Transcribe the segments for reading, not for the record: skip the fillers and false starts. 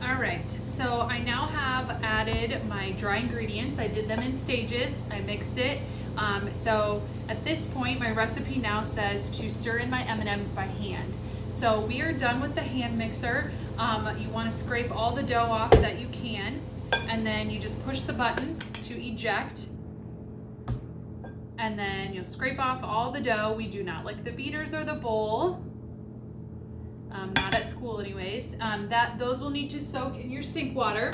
All right, so I now have added my dry ingredients. I did them in stages. I mixed it. So at this point, my recipe now says to stir in my M&Ms by hand. So we are done with the hand mixer. You want to scrape all the dough off that you can, and then you just push the button to eject. And then you'll scrape off all the dough. We do not like the beaters or the bowl. Not at school anyways. Those will need to soak in your sink water.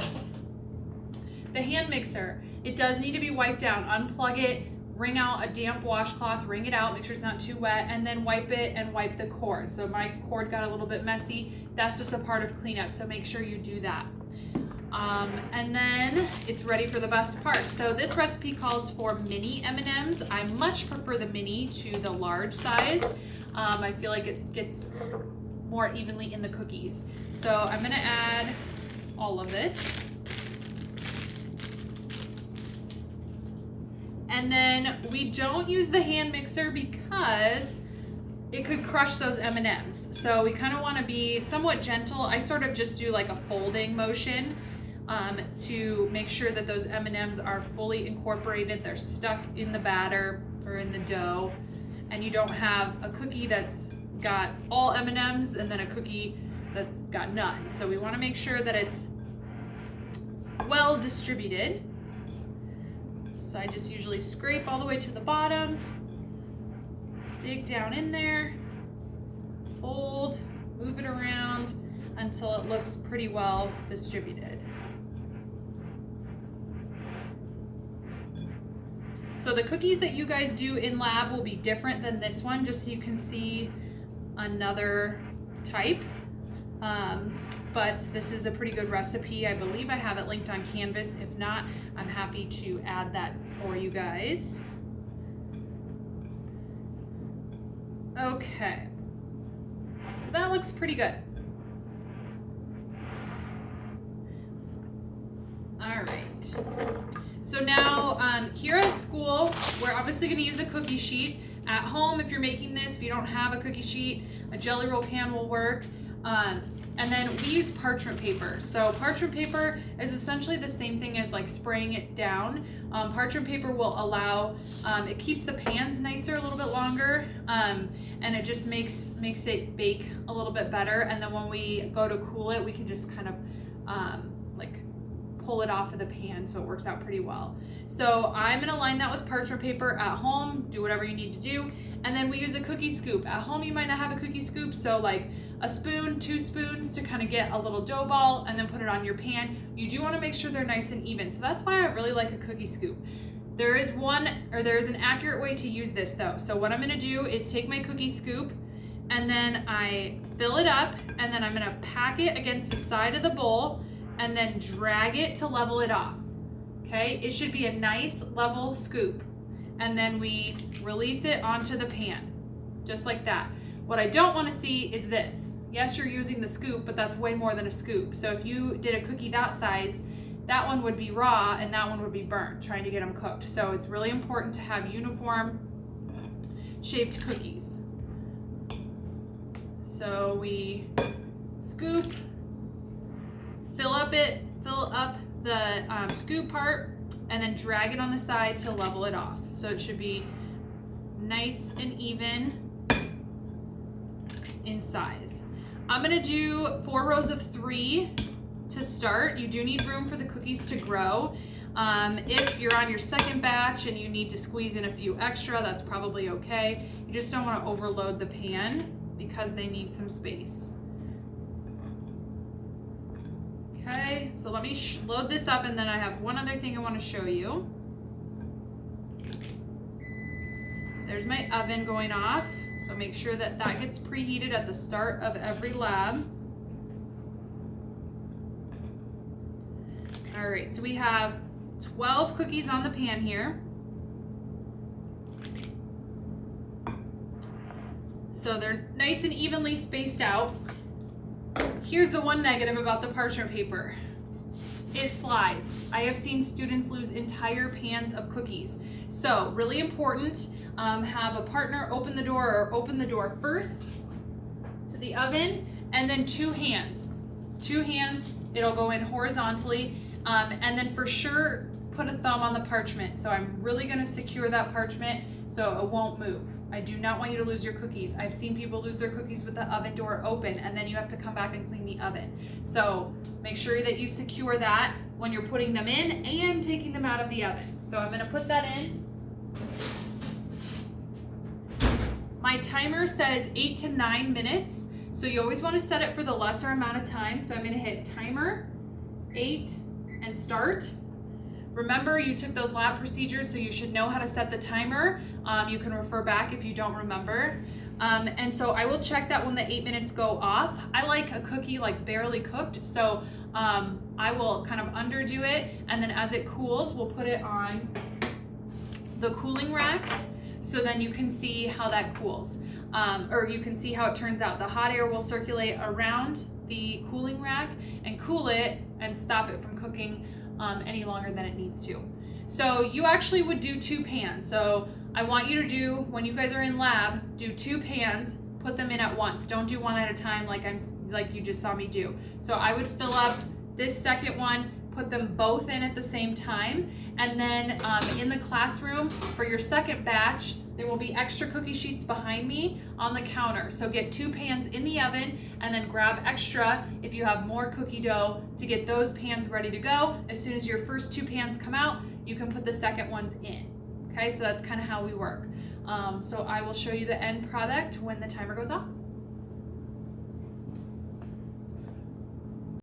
The hand mixer, it does need to be wiped down. Unplug it, wring out a damp washcloth, wring it out, make sure it's not too wet, and then wipe it and wipe the cord. So my cord got a little bit messy. That's just a part of cleanup, so make sure you do that. And then it's ready for the best part. So this recipe calls for mini M&Ms. I much prefer the mini to the large size. I feel like it gets more evenly in the cookies. So I'm gonna add all of it. And then we don't use the hand mixer because it could crush those M&Ms. So we kind of want to be somewhat gentle. I sort of just do like a folding motion to make sure that those M&Ms are fully incorporated. They're stuck in the batter or in the dough. And you don't have a cookie that's got all M&Ms and then a cookie that's got none. So we want to make sure that it's well distributed. So I just usually scrape all the way to the bottom, dig down in there, fold, move it around until it looks pretty well distributed. So the cookies that you guys do in lab will be different than this one, just so you can see another type. But this is a pretty good recipe. I believe I have it linked on Canvas. If not, I'm happy to add that for you guys. Okay, so that looks pretty good. All right, so now here at school, we're obviously gonna use a cookie sheet. At home, if you're making this, if you don't have a cookie sheet, a jelly roll pan will work. And then we use parchment paper. So parchment paper is essentially the same thing as like spraying it down. Parchment paper will allow, it keeps the pans nicer a little bit longer, and it just makes it bake a little bit better. And then when we go to cool it, we can just kind of like pull it off of the pan, so it works out pretty well. So I'm gonna line that with parchment paper. At home, do whatever you need to do. And then we use a cookie scoop. At home, you might not have a cookie scoop, so like a spoon, 2 spoons to kind of get a little dough ball and then put it on your pan. You do want to make sure they're nice and even. So that's why I really like a cookie scoop. There is an accurate way to use this though. So what I'm gonna do is take my cookie scoop and then I fill it up and then I'm gonna pack it against the side of the bowl and then drag it to level it off. Okay, it should be a nice level scoop. And then we release it onto the pan, just like that. What I don't want to see is this. Yes, you're using the scoop, but that's way more than a scoop. So if you did a cookie that size, that one would be raw and that one would be burnt, trying to get them cooked. So it's really important to have uniform shaped cookies. So we scoop, fill up the scoop part, and then drag it on the side to level it off. So it should be nice and even in size. I'm gonna do 4 rows of 3 to start. You do need room for the cookies to grow. If you're on your second batch and you need to squeeze in a few extra, that's probably okay. You just don't want to overload the pan because they need some space. Okay, so let me load this up, and then I have one other thing I want to show you. There's my oven going off, so make sure that that gets preheated at the start of every lab. All right, so we have 12 cookies on the pan here. So they're nice and evenly spaced out. Here's the one negative about the parchment paper. It slides. I have seen students lose entire pans of cookies. So really important, have a partner open the door, or open the door first to the oven, and then 2 hands. 2 hands it'll go in horizontally. And then for sure, put a thumb on the parchment. So I'm really gonna secure that parchment so it won't move. I do not want you to lose your cookies. I've seen people lose their cookies with the oven door open, and then you have to come back and clean the oven. So make sure that you secure that when you're putting them in and taking them out of the oven. So I'm gonna put that in. My timer says 8 to 9 minutes. So you always wanna set it for the lesser amount of time. So I'm gonna hit timer, 8, and start. Remember, you took those lab procedures, so you should know how to set the timer. You can refer back if you don't remember. And so I will check that when the 8 minutes go off. I like a cookie like barely cooked, so I will kind of underdo it, and then as it cools, we'll put it on the cooling racks, so then you can see how that cools. Or you can see how it turns out. The hot air will circulate around the cooling rack and cool it and stop it from cooking any longer than it needs to. So you actually would do 2 pans. So I want you to do, when you guys are in lab, do 2 pans, put them in at once. Don't do one at a time like you just saw me do. So I would fill up this second one, put them both in at the same time, and then in the classroom for your second batch, there will be extra cookie sheets behind me on the counter. So get 2 pans in the oven and then grab extra if you have more cookie dough to get those pans ready to go. As soon as your first 2 pans come out, you can put the second ones in. Okay, so that's kind of how we work. So I will show you the end product when the timer goes off.